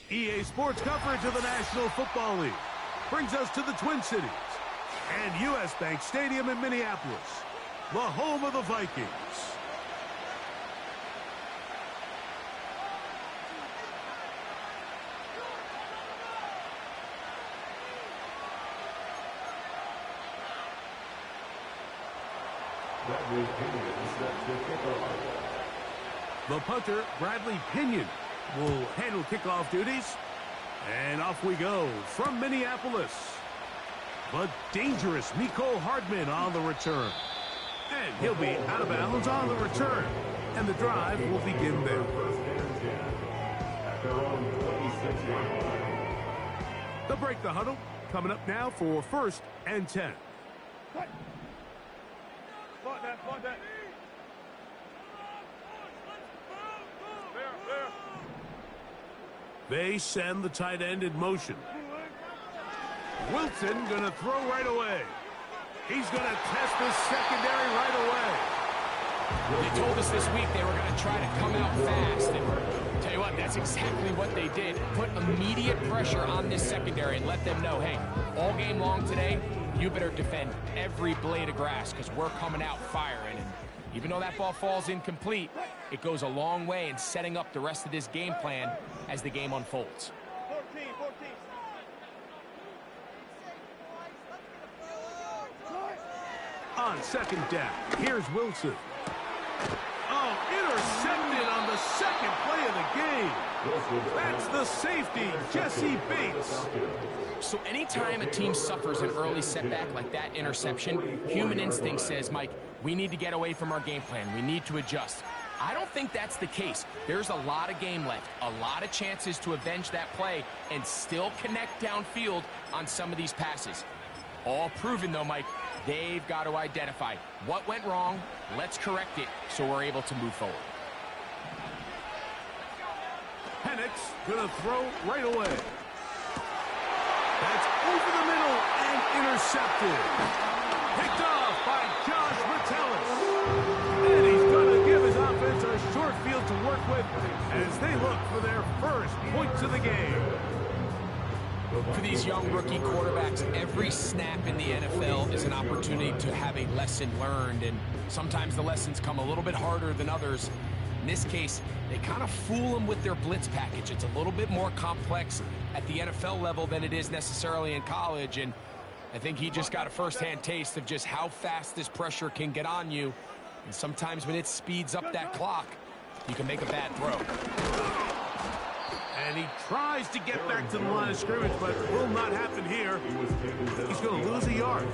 EA Sports coverage of the National Football League brings us to the Twin Cities and U.S. Bank Stadium in Minneapolis, the home of the Vikings. The punter, Bradley Pinion, will handle kickoff duties. And off we go from Minneapolis. But dangerous Mecole Hardman on the return. And he'll be out of bounds on the return. And the drive will begin there. They'll break the huddle. Coming up now for 1st and 10. They send the tight end in motion. Wilson going to throw right away. He's going to test the secondary right away. They told us this week they were going to try to come out fast. And tell you what, that's exactly what they did. Put immediate pressure on this secondary and let them know, hey, all game long today, you better defend every blade of grass because we're coming out firing. And even though that ball falls incomplete, it goes a long way in setting up the rest of this game plan as the game unfolds. 14. On 2nd down, here's Wilson. Oh, intercepted on the second play of the game. That's the safety, Jesse Bates. So anytime a team suffers an early setback like that interception, human instinct says, Mike, we need to get away from our game plan. We need to adjust. I don't think that's the case. There's a lot of game left, a lot of chances to avenge that play and still connect downfield on some of these passes. All proven, though, Mike, they've got to identify what went wrong, let's correct it so we're able to move forward. Penix going to throw right away. That's over the middle and intercepted. Picked off by Josh Metellus. And he's going to give his offense a short field to work with as they look for their first points of the game. For these young rookie quarterbacks, every snap in the NFL is an opportunity to have a lesson learned, and sometimes the lessons come a little bit harder than others. In this case, they kind of fool them with their blitz package. It's a little bit more complex at the NFL level than it is necessarily in college, and I think he just got a first-hand taste of just how fast this pressure can get on you, and sometimes when it speeds up that clock, you can make a bad throw. And he tries to get back to the line of scrimmage, but will not happen here. He's going to lose a yard.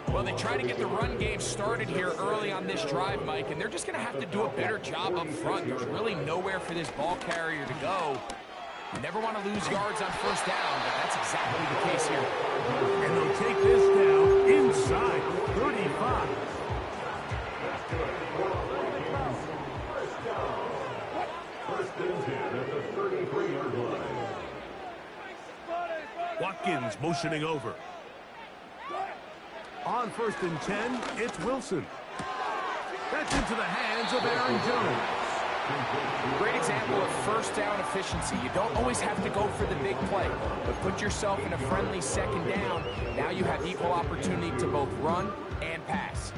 Well, they try to get the run game started here early on this drive, Mike, and they're just going to have to do a better job up front. There's really nowhere for this ball carrier to go. You never want to lose yards on 1st down, but that's exactly the case here. And they'll take this down inside 35. Watkins motioning over. On 1st and 10, it's Wilson. That's into the hands of Aaron Jones. Great example of 1st down efficiency. You don't always have to go for the big play, but put yourself in a friendly 2nd down. Now you have equal opportunity to both run and pass.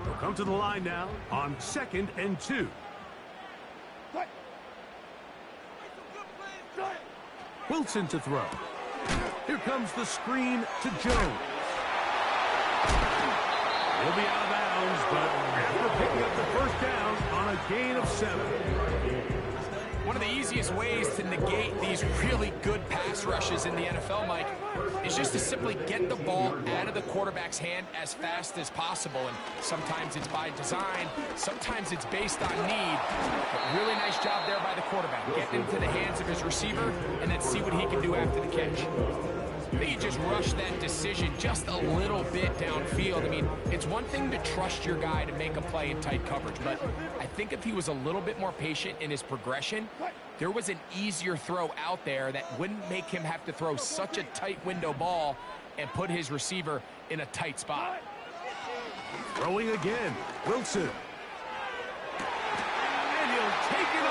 We'll come to the line now on 2nd and 2. Wilson to throw. Here comes the screen to Jones. He'll be out of bounds, but after picking up the 1st down on a gain of 7. One of the easiest ways to negate these really good pass rushes in the NFL, Mike, is just to simply get the ball out of the quarterback's hand as fast as possible. And sometimes it's by design, sometimes it's based on need. But really nice job there by the quarterback. Get into the hands of his receiver and then see what he can do after the catch. I think he just rushed that decision just a little bit downfield. I mean, it's one thing to trust your guy to make a play in tight coverage, but I think if he was a little bit more patient in his progression, there was an easier throw out there that wouldn't make him have to throw such a tight window ball and put his receiver in a tight spot. Throwing again, Wilson. And he'll take it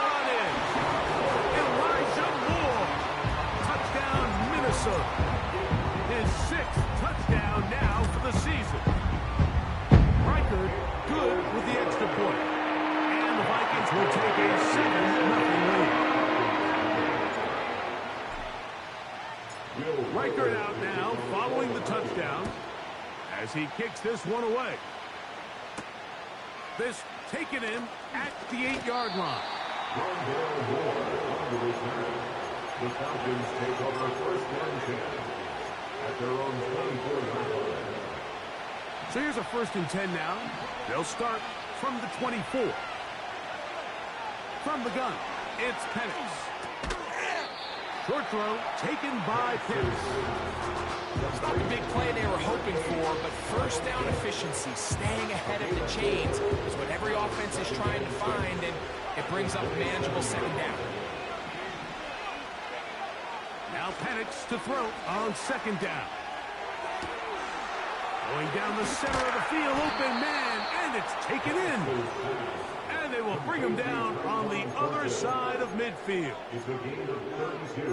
Reichert out now, following the touchdown, as he kicks this one away. This taken in at the 8-yard line. The Falcons take over first and 10 at their own 24-yard line. So here's a 1st and 10 now. They'll start from the 24. From the gun, it's Penix. Short throw taken by Pitts. It's not the big play they were hoping for, but first down efficiency, staying ahead of the chains, is what every offense is trying to find, and it brings up a manageable 2nd down. Now Penix to throw on 2nd down. Going down the center of the field, open man, and it's taken in. And they will bring him down on the other side of midfield.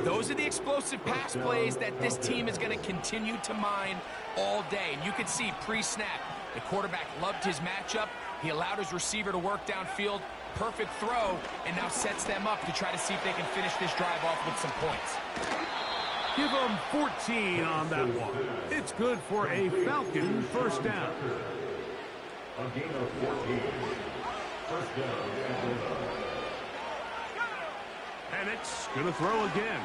Those are the explosive pass plays that this team is going to continue to mine all day. And you can see pre-snap, the quarterback loved his matchup. He allowed his receiver to work downfield. Perfect throw, and now sets them up to try to see if they can finish this drive off with some points. Give them 14 on that one. It's good for a Falcon 1st down. A gain of 14. 1st down. Penix gonna throw again.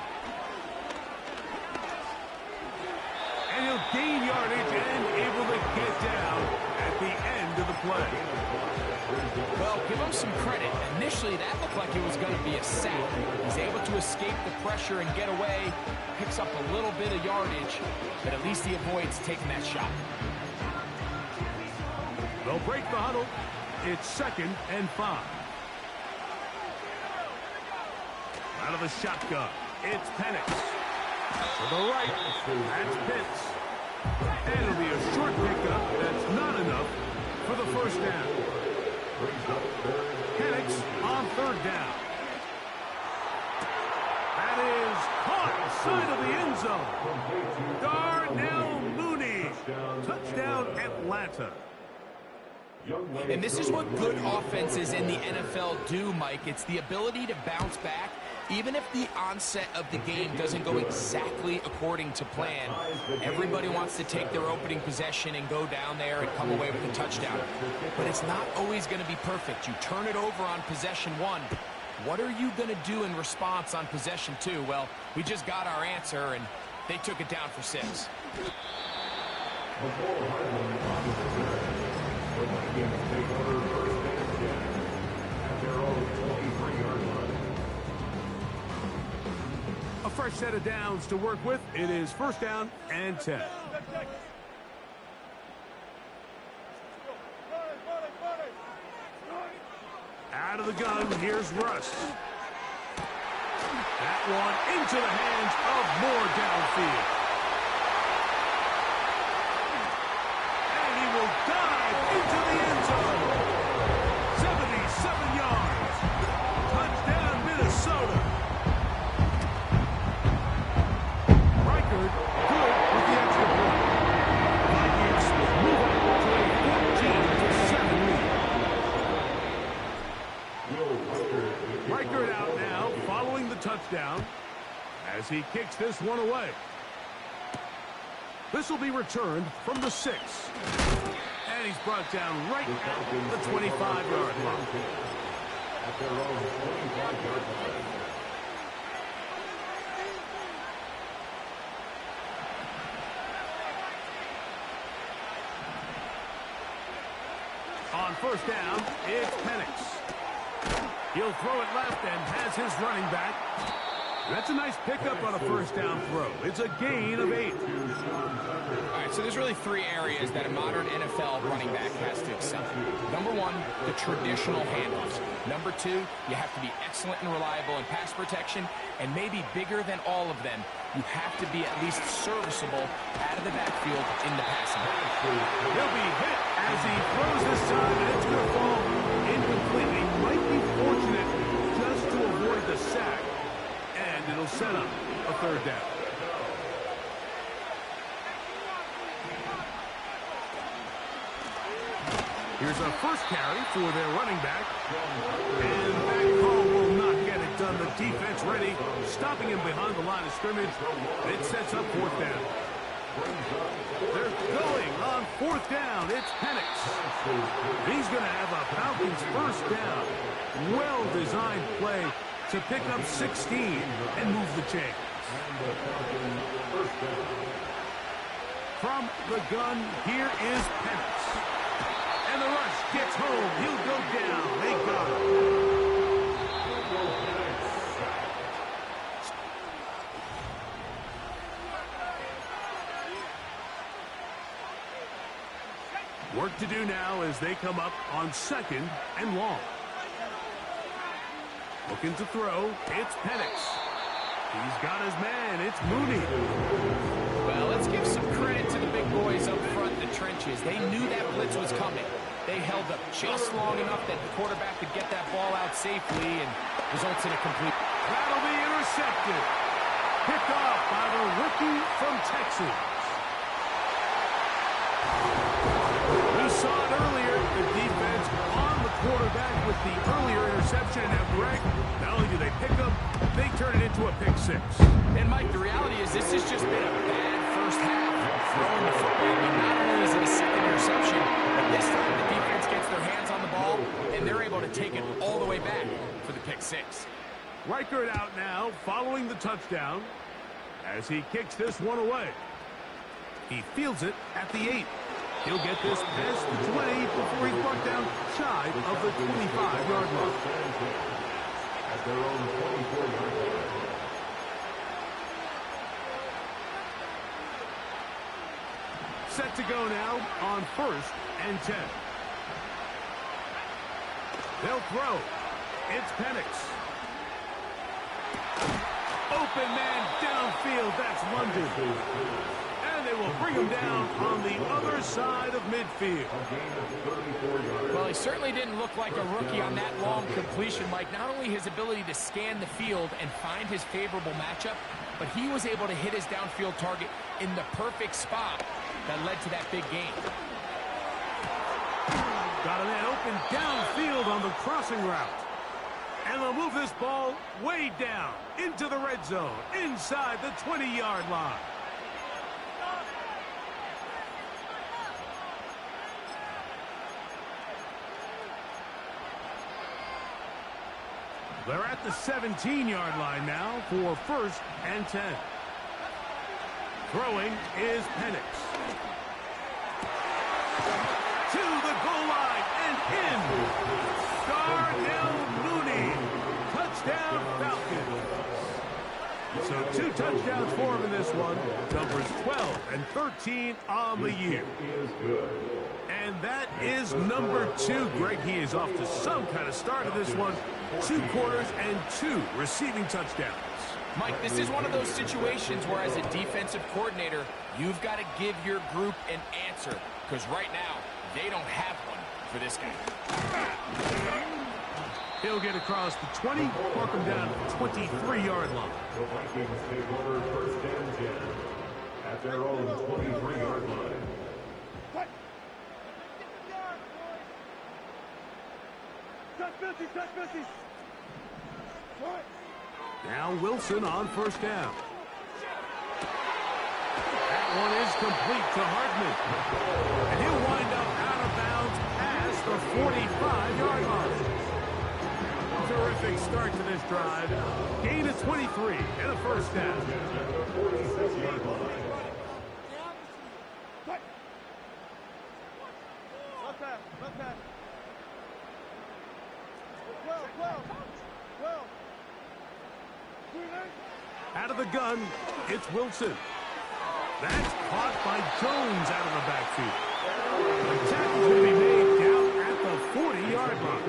And he'll gain yardage and able to get down at the end of the play. Well, give him some credit. Initially, that looked like it was going to be a sack. He's able to escape the pressure and get away. Picks up a little bit of yardage, but at least he avoids taking that shot. They'll break the huddle. It's 2nd and 5. Out of the shotgun, it's Penix. To the right, that's Pitts. And it'll be a short pickup that's not enough for the 1st down. Penix on 3rd down. That is caught side of the end zone. Darnell Mooney. Touchdown Atlanta. And this is what good offenses in the NFL do, Mike. It's the ability to bounce back, even if the onset of the game doesn't go exactly according to plan. Everybody wants to take their opening possession and go down there and come away with a touchdown. But it's not always going to be perfect. You turn it over on possession 1. What are you going to do in response on possession 2? Well, we just got our answer, and they took it down for 6. A fresh set of downs to work with. It is 1st down and 10. Out of the gun, here's Russ. That one into the hands of Moore downfield. And he will dive into the end zone. 77 yards. Touchdown, Minnesota. Reichert, good with the extra point. Vikings move on to a 14-7 lead. Reichert out now, following the touchdown, as he kicks this one away. This will be returned from the 6. And he's brought down right at the 25-yard line. At their own 25-yard line. On 1st down, it's Penix. He'll throw it left and has his running back. That's a nice pickup on a 1st down throw. It's a gain of 8. All right, so there's really 3 areas that a modern NFL running back has to excel. Number 1, the traditional handoffs. Number 2, you have to be excellent and reliable in pass protection. And maybe bigger than all of them, you have to be at least serviceable out of the backfield in the passing game. He'll be hit as he throws this time, and it's going to fall incomplete. He might be fortunate just to avoid the sack. And it'll set up a 3rd down. Here's a first carry for their running back. And that call will not get it done. on the defense ready, stopping him behind the line of scrimmage. It sets up fourth down. They're going on fourth down. It's Penix. He's going to have a Falcons first down. Well-designed play to pick up 16 and move the chains. From the gun, here is Penix. And the rush gets home. He'll go down. They got him. Work to do now as they come up on second and long. Looking to throw. It's Penix. He's got his man. It's Mooney. Well, let's give some credit to the big boys up front in the trenches. They knew that blitz was coming. They held up just long enough that the quarterback could get that ball out safely and results in a complete. That'll be intercepted. Picked off by the rookie from Texas. We saw it earlier. The defense on the quarterback with the earlier interception. Now, Greg, not only do they pick up, they turn it into a pick six. And, Mike, the reality is this has just been a bad first half throwing the football. I mean, not only is it a second interception, but this time the defense gets their hands on the ball, and they're able to take it all the way back for the pick six. Reichert out now, following the touchdown, as he kicks this one away. He fields it at the 8. He'll get this past the 20 before he's brought down shy of the 25-yard line. At their own 24-yard line. Set to go now on first and 10. They'll throw. It's Penix. Open man downfield. That's London. And they will bring him down on the other side of midfield. Well, he certainly didn't look like a rookie on that long completion, Mike. Not only his ability to scan the field and find his favorable matchup, but he was able to hit his downfield target in the perfect spot that led to that big gain. Got a man open downfield on the crossing route. And they'll move this ball way down into the red zone, inside the 20-yard line. They're at the 17-yard line now for first and 10. Throwing is Penix. To the goal line and in. Darnell Mooney. Touchdown Falcons. So 2 touchdowns for him in this one. Numbers 12 and 13 on the year. And that is number 2. Greg, he is off to some kind of start of this one. 2 quarters and 2 receiving touchdowns. Mike, this is one of those situations where as a defensive coordinator, you've got to give your group an answer. Because right now, they don't have one for this guy. He'll get across the 20, mark him down at the 23-yard line. The Vikings take over first and 10 at their own 23-yard line. Now Wilson on first down. That one is complete to Hardman. And he'll wind up out of bounds past the 45-yard line. Terrific start to this drive. Gain of 23 and a first down. Out of the gun, it's Wilson. That's caught by Jones out of the backfield. The tackle's going to be made down at the 40-yard line.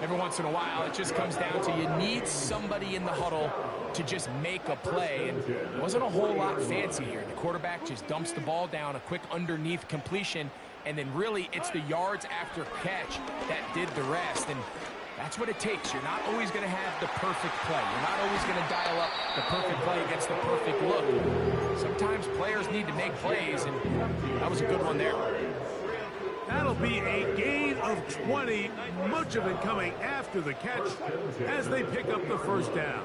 Every once in a while, it just comes down to you need somebody in the huddle to just make a play. And it wasn't a whole lot fancy here. The quarterback just dumps the ball down, a quick underneath completion, and then really it's the yards after catch that did the rest. And that's what it takes. You're not always going to have the perfect play. You're not always going to dial up the perfect play against the perfect look. Sometimes players need to make plays, and that was a good one there. That'll be a gain of 20, much of it coming after the catch as they pick up the first down.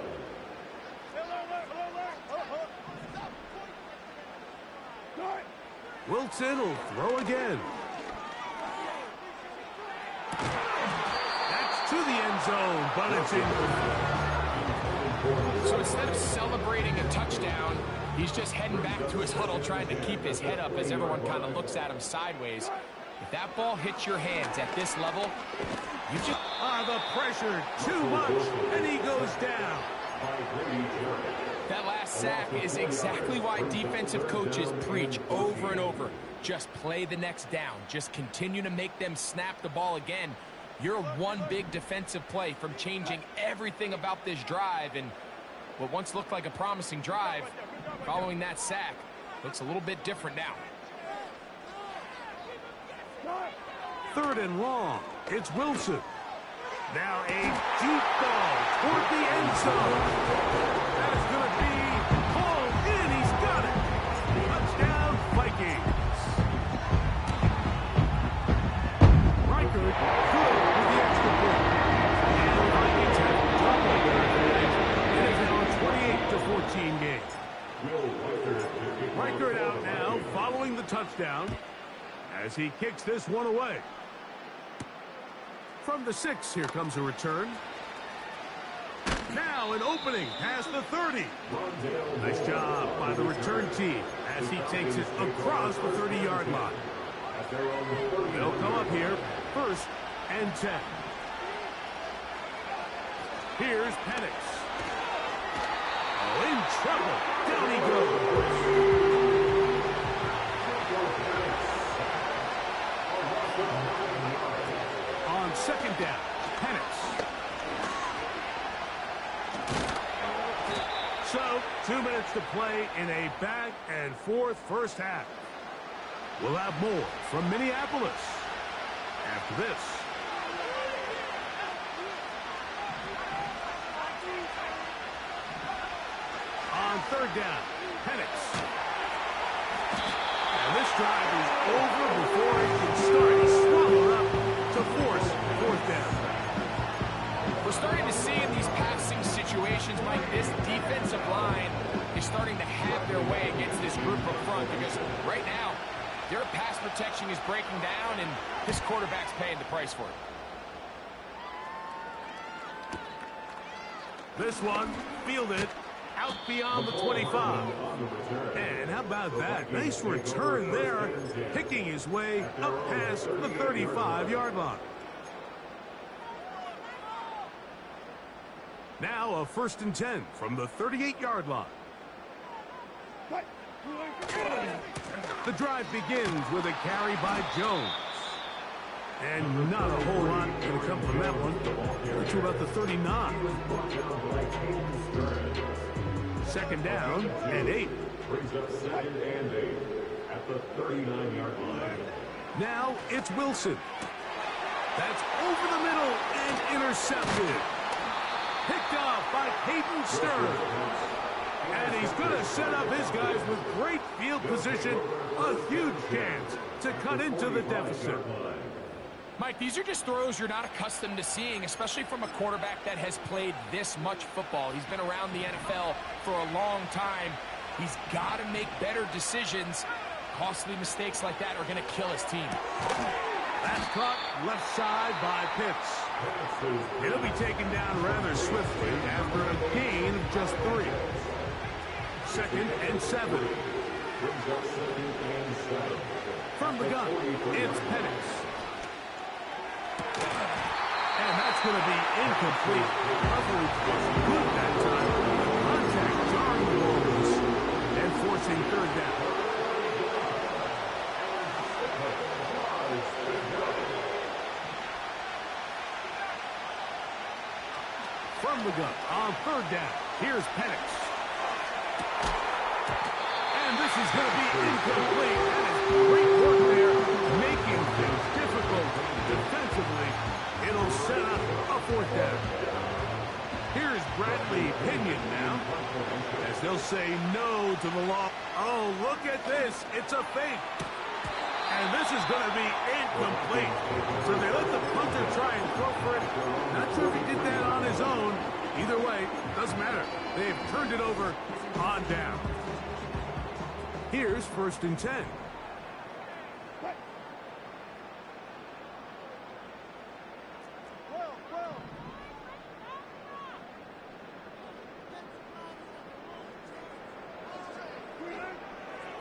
Wilson will throw again. That's to the end zone, but it's in. So instead of celebrating a touchdown, he's just heading back to his huddle trying to keep his head up as everyone kind of looks at him sideways. If that ball hits your hands at this level, you just... the pressure, too much, and he goes down. That last sack is exactly why defensive coaches preach over and over. Just play the next down. Just continue to make them snap the ball again. You're one big defensive play from changing everything about this drive, and what once looked like a promising drive, following that sack, looks a little bit different now. 3rd and long. It's Wilson. Now a deep ball toward the end zone. That's going to be hauled in. He's got it. Touchdown, Vikings. Reichert good with the extra point. And the Vikings have doubled their advantage. It is now a 28-14 game. Reichert out now following the touchdown as he kicks this one away. From the 6, here comes a return. Now an opening past the 30. Nice job by the return team as he takes it across the 30-yard line. They'll come up here, 1st and 10. Here's Penix. Oh, in trouble. Down he goes. On 2nd down, Penix. So, 2 minutes to play in a back-and-forth first half. We'll have more from Minneapolis after this. On 3rd down, Penix. And this drive is over before it can start. He's swallowed up to force 4th down. We're starting to see in these passing situations, Mike, this defensive line is starting to have their way against this group up front because right now, their pass protection is breaking down and this quarterback's paying the price for it. This one, fielded out beyond the 25. And how about that? Nice return there, picking his way up past the 35-yard line. Now a 1st and 10 from the 38-yard line. The drive begins with a carry by Jones. And not a whole lot going to come from that one. To about the 39. 2nd down and 8. Brings up 2nd and 8 at the 39-yard line. Now it's Wilson. That's over the middle and intercepted. Picked off by Peyton Stern. And he's going to set up his guys with great field position. A huge chance to cut into the deficit. Mike, these are just throws you're not accustomed to seeing, especially from a quarterback that has played this much football. He's been around the NFL for a long time. He's got to make better decisions. Costly mistakes like that are going to kill his team. That's caught left side by Pitts. He'll be taken down rather swiftly after a gain of just 3. 2nd and 7. From the gun, it's Penix. And that's going to be incomplete. Coverage was good that time. Contact jarring the ball loose and forcing 3rd down. From the gun on 3rd down, here's Penix. And this is going to be incomplete. That is great work there, making things difficult defensively. It'll set up a 4th down. Here's Bradley Pinion now, as they'll say no to the law. Oh, look at this. It's a fake. And this is going to be incomplete. So they let the punter try and throw for it. Not sure if he did that on his own. Either way, doesn't matter. They've turned it over on down. Here's 1st and 10.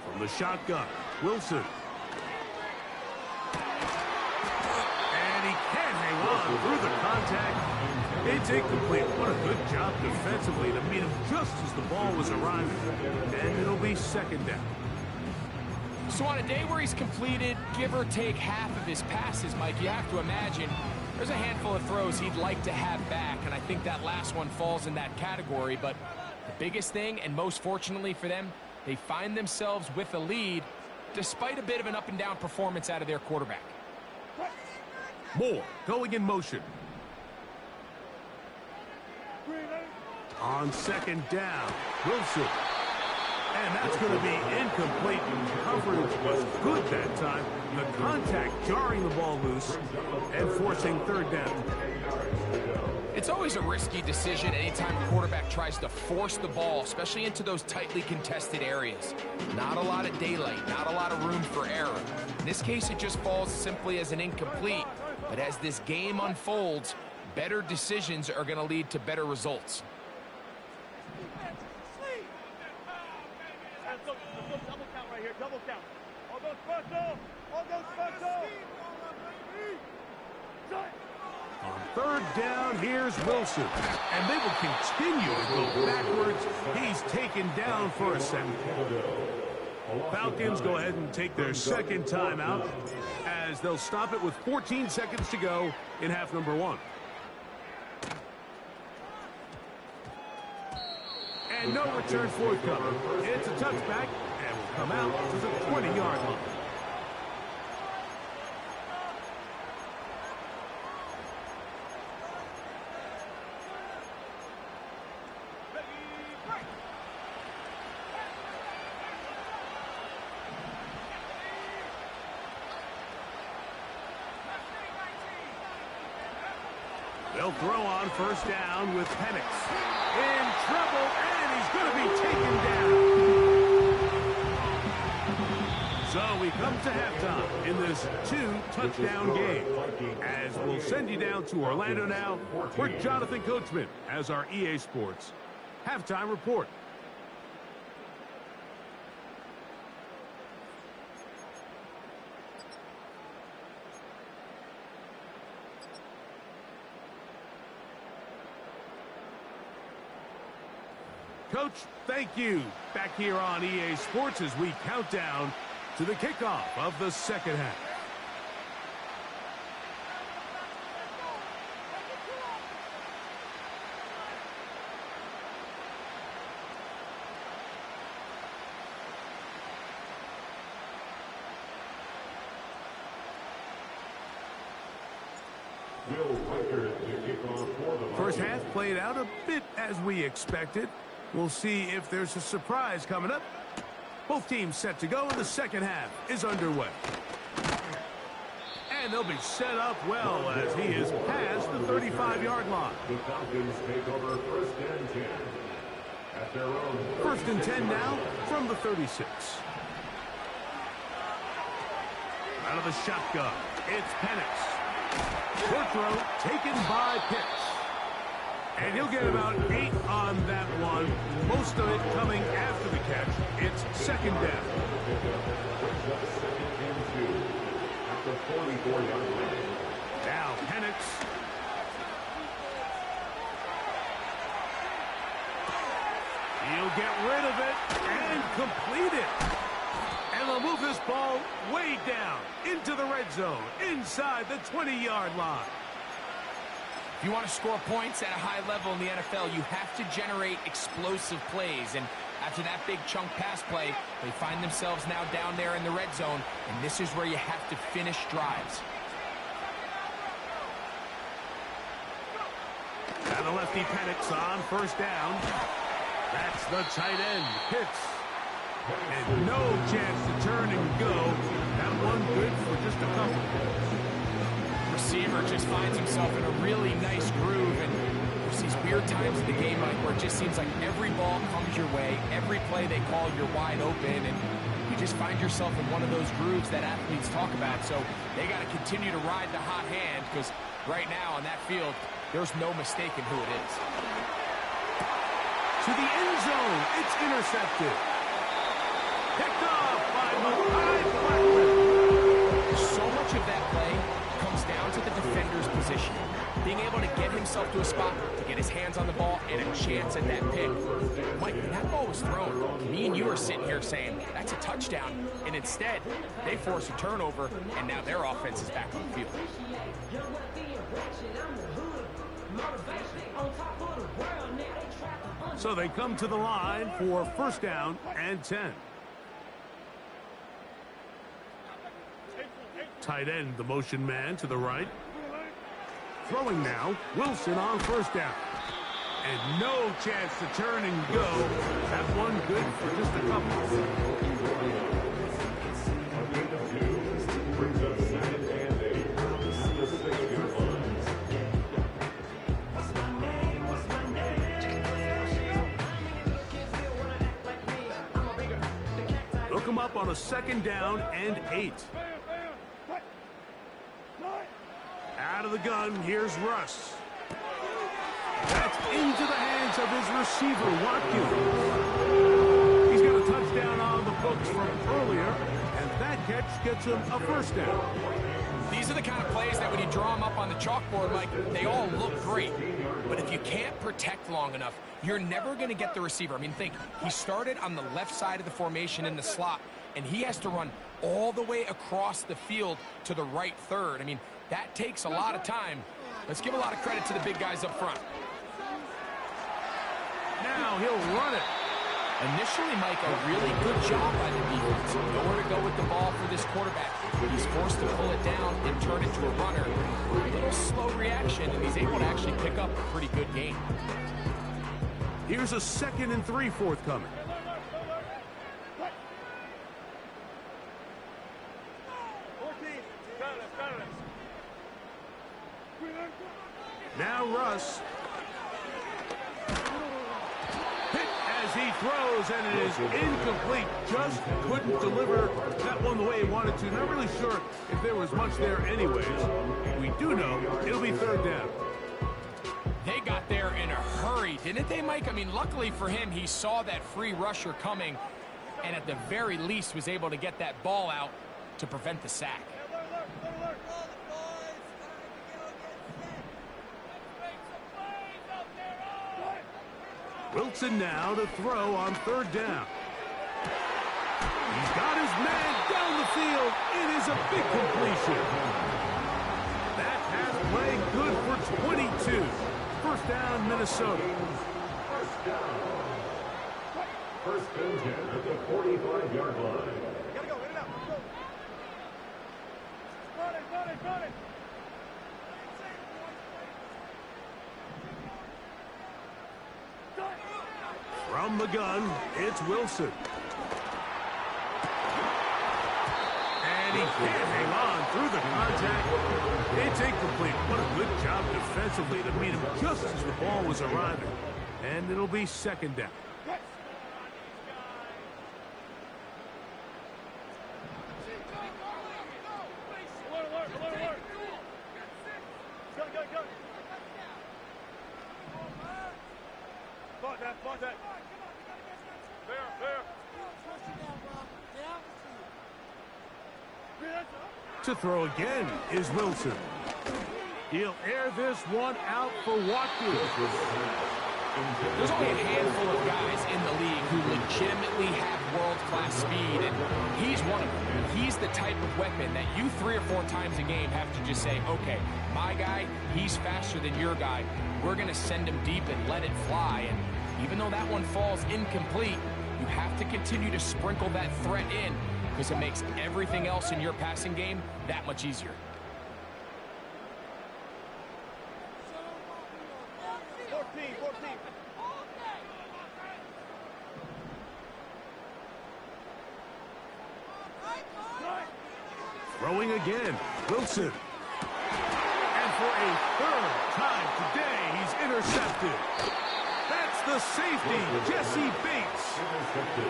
From the shotgun, Wilson. And he can't hang on through the contact. It's incomplete. What a good job defensively to meet him just as the ball was arriving. And it'll be 2nd down. So on a day where he's completed, give or take half of his passes, Mike, you have to imagine there's a handful of throws he'd like to have back, and I think that last one falls in that category. But the biggest thing, and most fortunately for them, they find themselves with a lead despite a bit of an up-and-down performance out of their quarterback. Moore going in motion. On 2nd down, Wilson. And that's going to be incomplete. Coverage was good that time. The contact jarring the ball loose and forcing 3rd down. It's always a risky decision anytime a quarterback tries to force the ball, especially into those tightly contested areas. Not a lot of daylight, not a lot of room for error. In this case, it just falls simply as an incomplete. But as this game unfolds, better decisions are going to lead to better results. Double count. All those special. All those special. On 3rd down, here's Wilson. And they will continue to go backwards. He's taken down for a 2nd. Falcons go ahead and take their 2nd timeout as they'll stop it with 14 seconds to go in half number 1. And no return forthcoming. It's a touchback and will come out to the 20-yard line. They'll throw on 1st down with Penix. In trouble, and he's going to be taken down. So we come to halftime in this 2-touchdown game. As we'll send you down to Orlando now, where Jonathan Coachman has our EA Sports halftime report. Coach, thank you. Back here on EA Sports as we count down to the kickoff of the 2nd half. First half played out a bit as we expected. We'll see if there's a surprise coming up. Both teams set to go, and the 2nd half is underway. And they'll be set up well as he is past the 35-yard line. The Falcons take over 1st and 10. At their own 1st and 10 now from the 36. Out of the shotgun, it's Penix. Short throw taken by Pitts. And he'll get about 8 on that one. Most of it coming after the catch. It's 2nd down. Now Penix. He'll get rid of it and complete it. And they'll move this ball way down into the red zone, inside the 20-yard line. If you want to score points at a high level in the NFL, you have to generate explosive plays. And after that big chunk pass play, they find themselves now down there in the red zone. And this is where you have to finish drives. And the lefty Penix on 1st down. That's the tight end, Pitts. And no chance to turn and go. That one good for just a couple. Receiver just finds himself in a really nice groove, and there's these weird times in the game, Mike, where it just seems like every ball comes your way, every play they call, you're wide open, and you just find yourself in one of those grooves that athletes talk about. So they got to continue to ride the hot hand, because right now on that field, there's no mistaking who it is. To the end zone, it's intercepted. Picked off by Makai Blackman. So much of that play comes down to the defender's position. Being able to get himself to a spot, to get his hands on the ball, and a chance at that pick. Mike, when that ball was thrown, me and you are sitting here saying, that's a touchdown. And instead, they force a turnover, and now their offense is back on the field. So they come to the line for first down and 10. Tight end, the motion man to the right. Throwing now, Wilson on first down. And no chance to turn and go. That one good for just a couple. A gain of 2 brings up 2nd and 8 at the 6-yard line. Look him up on a 2nd down and 8. Out of the gun, here's Russ. That's into the hands of his receiver, Watkins. He's got a touchdown on the books from earlier, and that catch gets him a first down. These are the kind of plays that when you draw them up on the chalkboard, Mike, they all look great. But if you can't protect long enough, you're never going to get the receiver. I mean, think, he started on the left side of the formation in the slot, and he has to run all the way across the field to the right third. I mean, that takes a lot of time. Let's give a lot of credit to the big guys up front. Now he'll run it. Initially, Mike, a really good job by the defense. Nowhere to go with the ball for this quarterback. He's forced to pull it down and turn it to a runner. A little slow reaction, and he's able to actually pick up a pretty good game. Here's a 2nd and 3 forthcoming. Now Russ. Hit as he throws, and it is incomplete. Just couldn't deliver that one the way he wanted to. Not really sure if there was much there anyways. We do know it'll be 3rd down. They got there in a hurry, didn't they, Mike? I mean, luckily for him, he saw that free rusher coming, and at the very least was able to get that ball out to prevent the sack. Wilson now to throw on 3rd down. He's got his man down the field. It is a big completion. That pass play good for 22. First down, Minnesota. First down. 1st and 10 at the 45-yard line. Gotta go, in and out, let's go. Run it. From the gun, it's Wilson. And he can't hang on through the contact. It's incomplete. What a good job defensively to meet him just as the ball was arriving. And it'll be 2nd down. Alert. Go. Spot that. There. To throw again is Wilson. He'll air this one out for Watkins. There's only a handful of guys in the league who legitimately have world-class speed, and he's one of them. He's the type of weapon that you 3 or 4 times a game have to just say, okay, my guy, he's faster than your guy. We're going to send him deep and let it fly. And even though that one falls incomplete, you have to continue to sprinkle that threat in because it makes everything else in your passing game that much easier. 14. Throwing again. Wilson. And for a third time today, he's intercepted. That's the safety, Jesse Bates.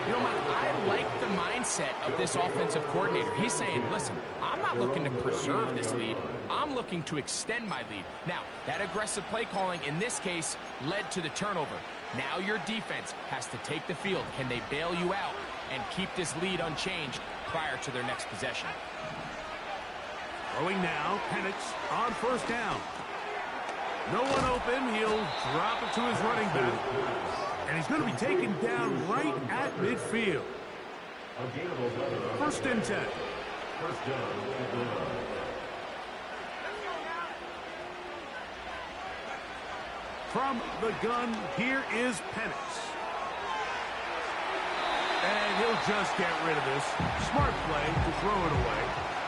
You know, I like the mindset of this offensive coordinator. He's saying, listen, I'm not looking to preserve this lead. I'm looking to extend my lead. Now, that aggressive play calling in this case led to the turnover. Now your defense has to take the field. Can they bail you out and keep this lead unchanged prior to their next possession? Throwing now, Penix on first down. No one open, he'll drop it to his running back. And he's going to be taken down right at midfield. First and 10. First down. From the gun, here is Penix. And he'll just get rid of this. Smart play to throw it away.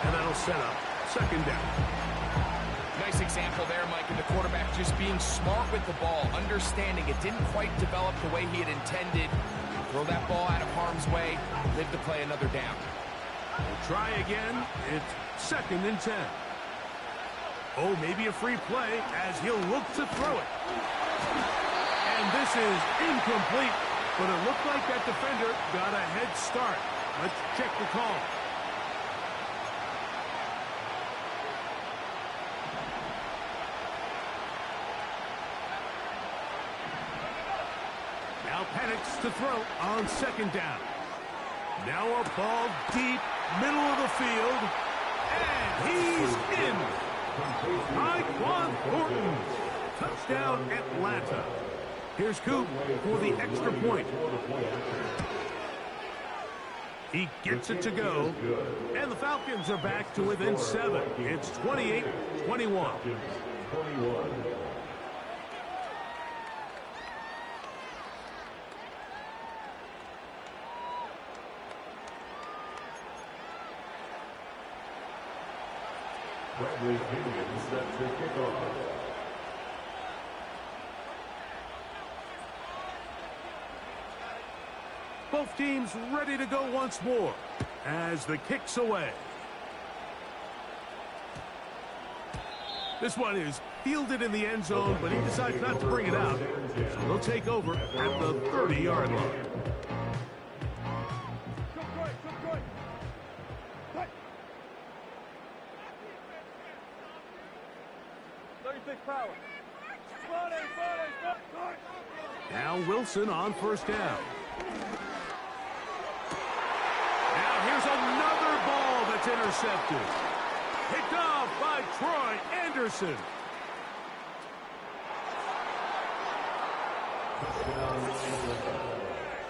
And that'll set up second down. Nice example there, Mike, and the quarterback just being smart with the ball, understanding it didn't quite develop the way he had intended. Throw that ball out of harm's way, live to play another down. We'll try again. It's second and 10. Oh, maybe a free play as he'll look to throw it. And this is incomplete, but it looked like that defender got a head start. Let's check the call. Now Penix to throw on second down. Now a ball deep, middle of the field, and he's in. Tyquan Thornton, touchdown Atlanta. Here's Coop for the extra point. He gets it to go, and the Falcons are back to within 7. It's 28-21. Bradley Pinion set to kick off. Both teams ready to go once more as the kick's away. This one is fielded in the end zone, but he decides not to bring it out. So they'll take over at the 30-yard line. Now Wilson on first down. Now here's another ball that's intercepted. Picked off by Troy Anderson.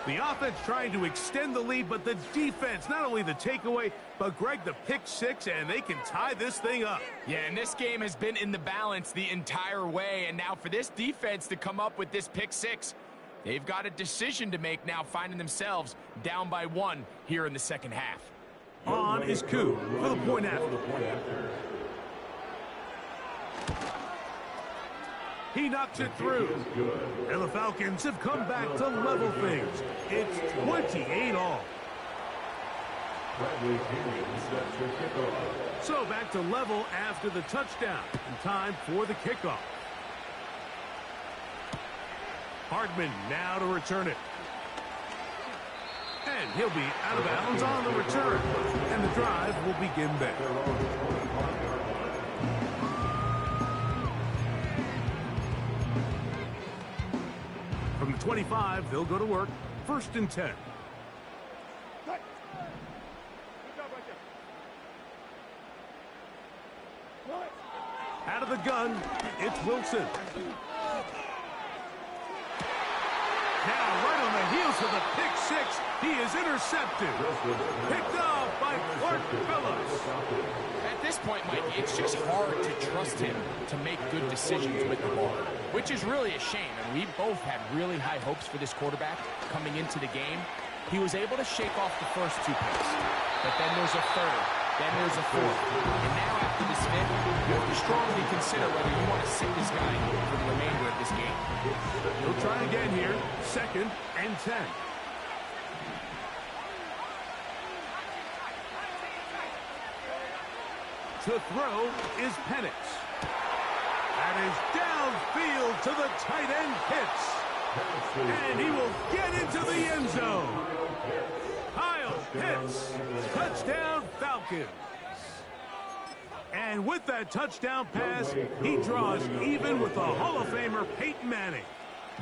The offense trying to extend the lead, but the defense, not only the takeaway, but Greg, the pick six, and they can tie this thing up. Yeah, and this game has been in the balance the entire way, and now for this defense to come up with this pick six, they've got a decision to make now, finding themselves down by 1 here in the second half. On is Koo for the point after. He knocks it through. And the Falcons have come back to level things. It's 28-all. So back to level after the touchdown. And time for the kickoff. Hardman now to return it. And he'll be out of bounds on the return. And the drive will begin there. From the 25, they'll go to work. First and 10. Out of the gun, it's Wilson. Now, right on the heels of the pick six, he is intercepted. Picked off by Clark Phillips. At this point, Mike, it's just hard to trust him to make good decisions with the ball, which is really a shame. And we both had really high hopes for this quarterback coming into the game. He was able to shake off the first 2 picks, but then there's a third, then there's a fourth. And now after this fifth, you have to strongly consider whether you want to sit this guy for the remainder of this game. He'll try again here. Second and 10. To throw is Penix. That is downfield to the tight end Pitts. And he will get into the end zone. Kyle Pitts, touchdown Falcons. And with that touchdown pass, he draws even with the Hall of Famer Peyton Manning.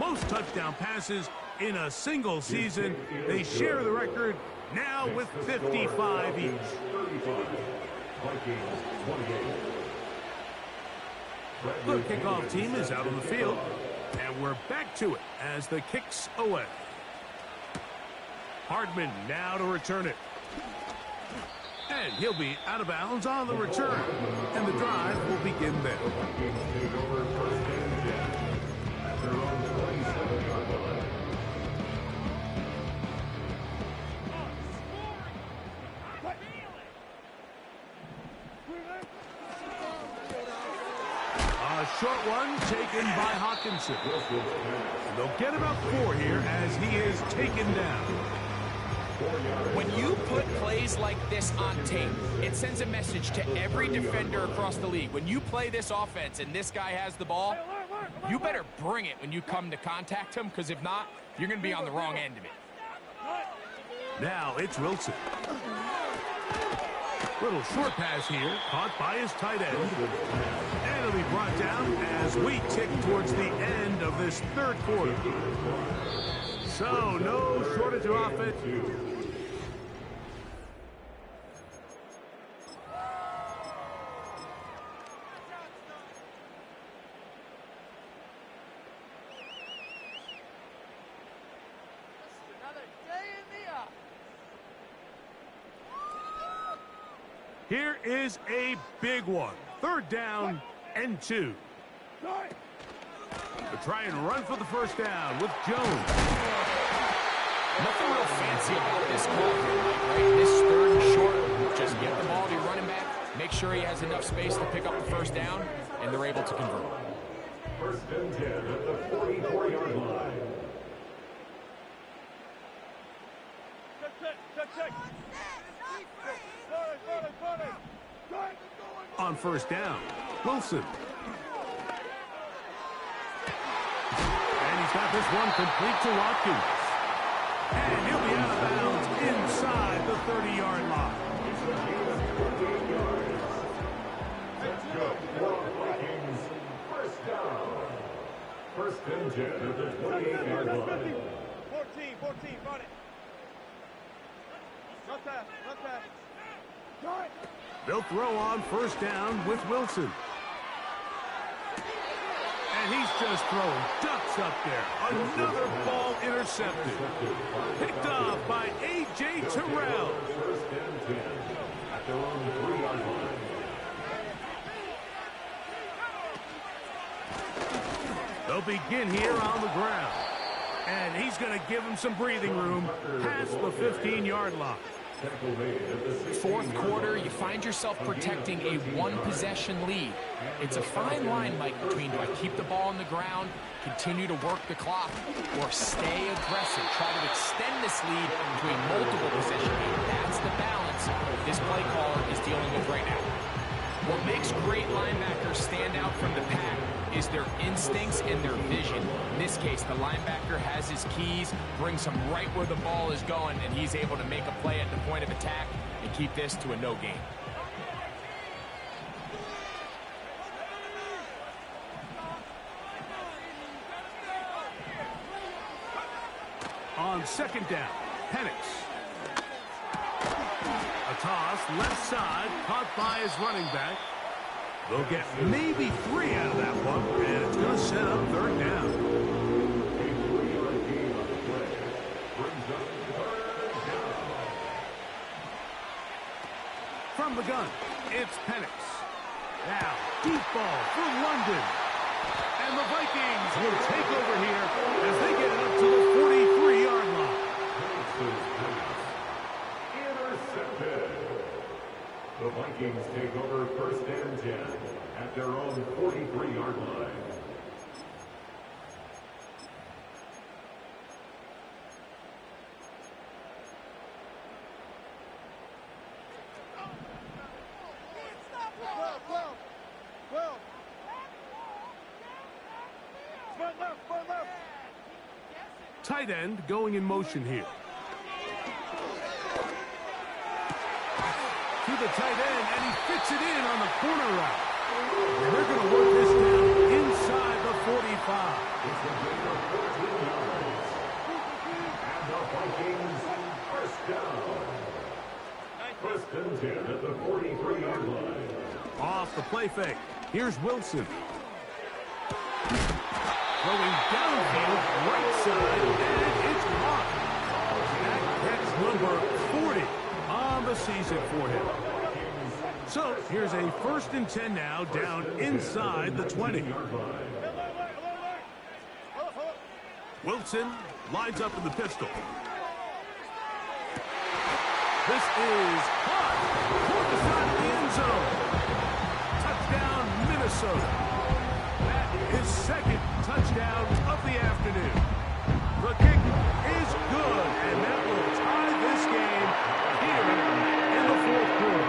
Most touchdown passes in a single season. They share the record now with 55 each. The kickoff team is out on the field, and we're back to it as the kick's away. Hardman now to return it. And he'll be out of bounds on the return. And the drive will begin there. A short one taken by Hawkinson. They'll get about 4 here as he is taken down. When you put plays like this on tape, it sends a message to every defender across the league. When you play this offense and this guy has the ball, you better bring it when you come to contact him, because if not, you're going to be on the wrong end of it. Now it's Wilson. Little short pass here, caught by his tight end. And it'll be brought down as we tick towards the end of this third quarter. So, no shortage of offense. Here is a big one. 3rd down and 2. They'll try and run for the first down with Jones. Nothing real fancy about this call here, Mike, right? This 3rd and short, just get the ball to your running back, make sure he has enough space to pick up the first down, and they're able to convert. 1st and 10 at the 44-yard line. Check. On first down, Wilson. And he's got this one complete to Watkins. And he'll be out of bounds inside the 30-yard line. Let's go. Vikings, first down. 1st and 10 at the 28-yard line. 14, run it. Not that. They'll throw on first down with Wilson. And he's just throwing ducks up there. Another ball intercepted. Picked off by A.J. Terrell. 1st and 10 at their own 3-yard line. They'll begin here on the ground. And he's going to give him some breathing room past the 15-yard line. 4th quarter, you find yourself protecting a 1-possession lead. It's a fine line, Mike, between do I keep the ball on the ground, continue to work the clock, or stay aggressive, try to extend this lead to a multiple possession game. That's the balance this play caller is dealing with right now. What makes great linebackers stand out from the pack is their instincts and their vision. In this case, the linebacker has his keys, brings him right where the ball is going, and he's able to make a play at the point of attack and keep this to a no gain. On 2nd down, Penix. A toss, left side, caught by his running back. They'll get maybe 3 out of that one, and it's going to set up 3rd down. From the gun, it's Penix. Now, deep ball for London. And the Vikings will take over here as they get it up to the 43-yard line. Intercepted. The Vikings take over 1st and 10 at their own 43-yard line. Tight end going in motion here. To the tight end, and he fits it in on the corner route. And they're going to work this down inside the 45. It's a gain of 14 yards. And the Vikings first down. First and 10 at the 43-yard line. Off the play fake. Here's Wilson. Throwing downfield, right side, and it's caught. That catch number 40 on the season for him. So here's a 1st and 10 now, down inside the 20. Wilson lines up in the pistol. This is caught toward the side of the end zone. Touchdown, Minnesota. That is second touchdown of the afternoon. The kick is good, and that will tie this game here in the 4th quarter.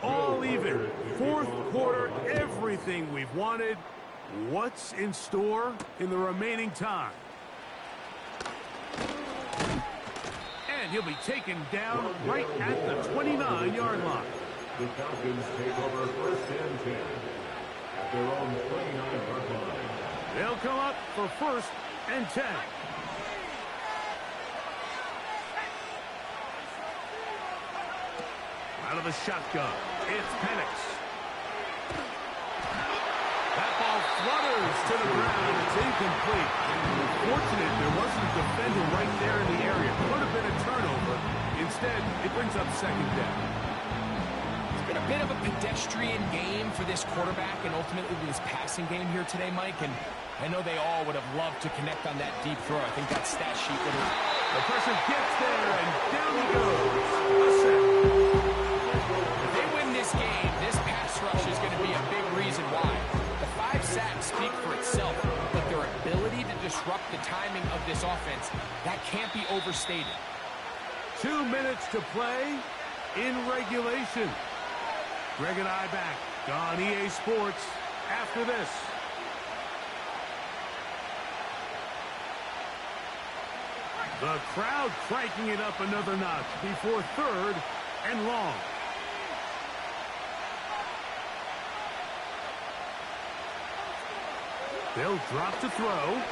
All even. 4th quarter, everything we've wanted. What's in store in the remaining time? And he'll be taken down right at the 29-yard line. The Falcons take over 1st and 10 at their own 29-yard line. They'll come up for 1st and 10. Out of the shotgun, it's Penix. That ball flutters to the ground. It's incomplete. Fortunate there wasn't a defender right there in the area. Could have been a turnover. Instead, it brings up 2nd down. It's been a bit of a pedestrian game for this quarterback and ultimately this passing game here today, Mike. And I know they all would have loved to connect on that deep throw. I think that stat sheet would have... The pressure gets there, and down he goes. A sack. If they win this game, this pass rush is going to be a big reason why. The 5 sacks speak for itself, but their ability to disrupt the timing of this offense, that can't be overstated. 2 minutes to play in regulation. Greg and I back on EA Sports after this. The crowd cranking it up another notch before 3rd and long. They'll drop to throw.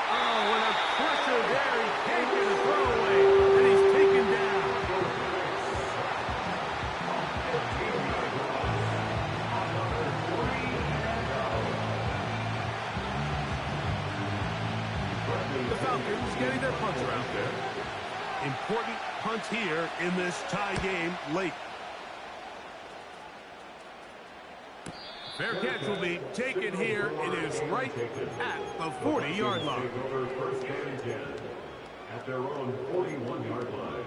Oh, and a pressure there. He can't get a throw away, and he's taken down. The Falcons getting their punter out there. Important punt here in this tie game late. Fair catch will be taken here. It is right at the 40-yard line. Over 1st and 10 at their own 41-yard line.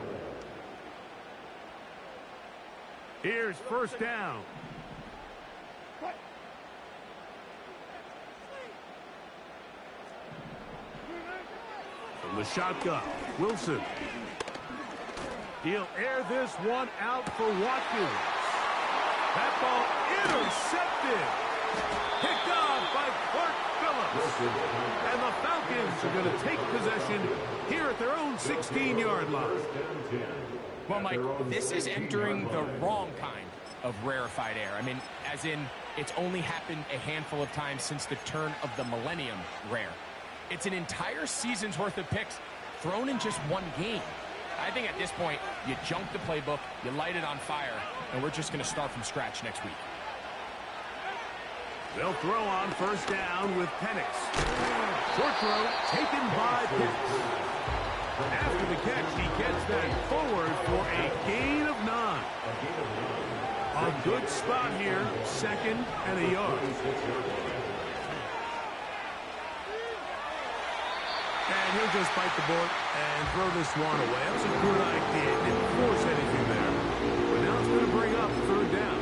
Here's 1st down. From the shotgun, Wilson. He'll air this one out for Watkins. That ball intercepted. Picked off by Clark Phillips. And the Falcons are going to take possession here at their own 16-yard line. Well, Mike, this is entering the wrong kind of rarefied air. I mean, as in, it's only happened a handful of times since the turn of the millennium rare. It's an entire season's worth of picks thrown in just one game. I think at this point, you junk the playbook, you light it on fire, and we're just going to start from scratch next week. They'll throw on 1st down with Penix. Short throw taken by Pitts. After the catch, he gets that forward for a gain of 9. A good spot here, 2nd and a yard. And he'll just bite the bullet and throw this one away. That was a good idea. Didn't force anything there. But now it's going to bring up 3rd down.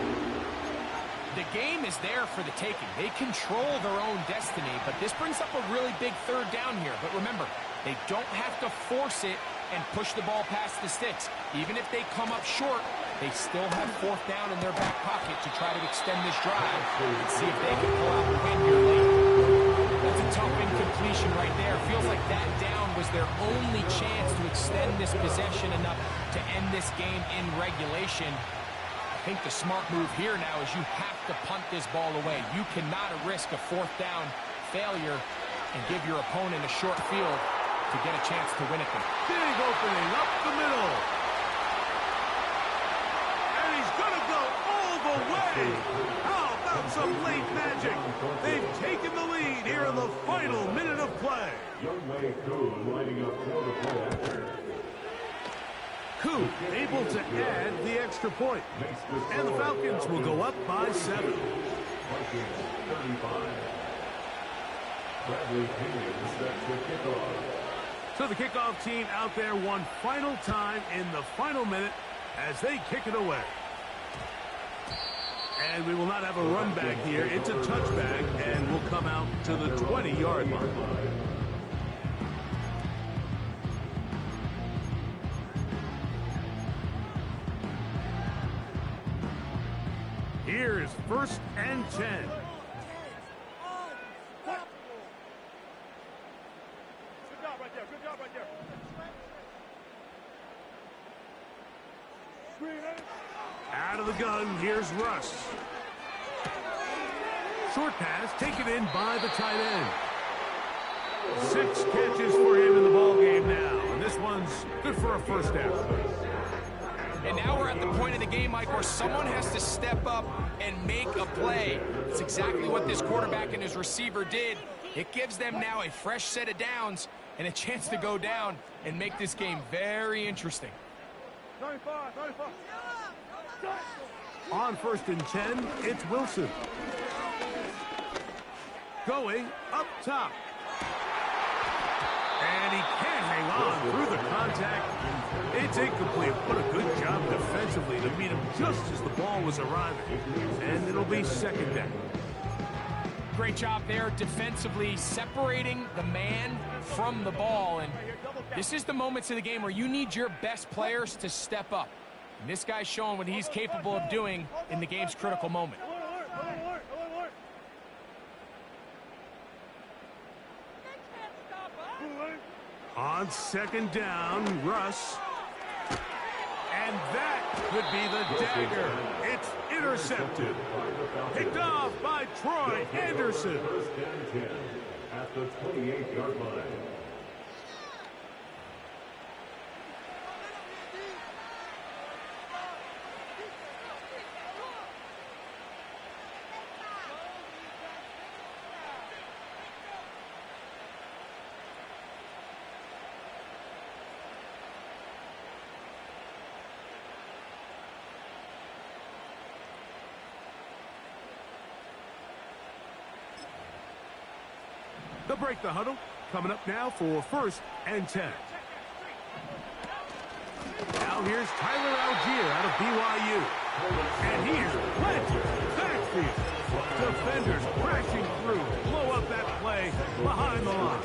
The game is there for the taking. They control their own destiny, but this brings up a really big 3rd down here. But remember, They don't have to force it and push the ball past the sticks. Even if they come up short, they still have 4th down in their back pocket to try to extend this drive and see if they can pull out the win here late. That's a tough incompletion right there. Feels like that down was their only chance to extend this possession enough to end this game in regulation. I think the smart move here now is you have to punt this ball away. You cannot risk a 4th down failure and give your opponent a short field to get a chance to win it. Big opening up the middle. And he's going to go all the way. How about some late magic? They've taken the lead here in the final minute of play. Youngway Koo lining up for the play after. Koo able to add the extra point. And the Falcons will go up by 7. Vikings 35. Bradley Pinion sets the kickoff. So the kickoff team out there one final time in the final minute as they kick it away. And we will not have a run back here. It's a touchback and will come out to the 20-yard line. Here's 1st and 10. Good job right there. Out of the gun, here's Russ. Short pass taken in by the tight end. 6 catches for him in the ball game now, and this one's good for a 1st down. And now we're at the point of the game, Mike, where someone has to step up and make a play. It's exactly what this quarterback and his receiver did. It gives them now a fresh set of downs and a chance to go down and make this game very interesting. 95. On 1st and 10, it's Wilson. Going up top. And he can't hang on through the contact. It's incomplete. What a good job defensively to meet him just as the ball was arriving. And it'll be 2nd down. Great job there defensively, separating the man from the ball. And this is the moments of the game where you need your best players to step up. And this guy's showing what he's capable of doing in the game's critical moment. On 2nd down, Russ. And that could be the dagger. It's intercepted. Picked off by Troy Anderson. 1st and 10 at the 28-yard line. They'll break the huddle. Coming up now for 1st and 10. Now here's Tyler Algier out of BYU. And here's Plenty backfield. Defenders crashing through. Blow up that play behind the line.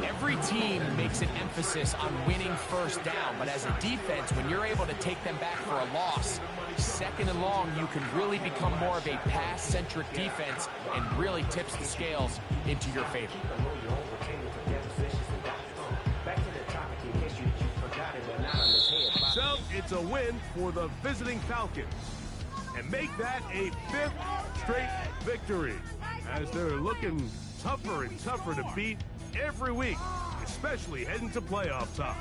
Every team makes an emphasis on winning 1st down, but as a defense, when you're able to take them back for a loss, 2nd and long, you can really become more of a pass-centric defense and really tips the scales into your favor. So it's a win for the visiting Falcons. And make that a 5th straight victory as they're looking tougher and tougher to beat every week, especially heading to playoff time.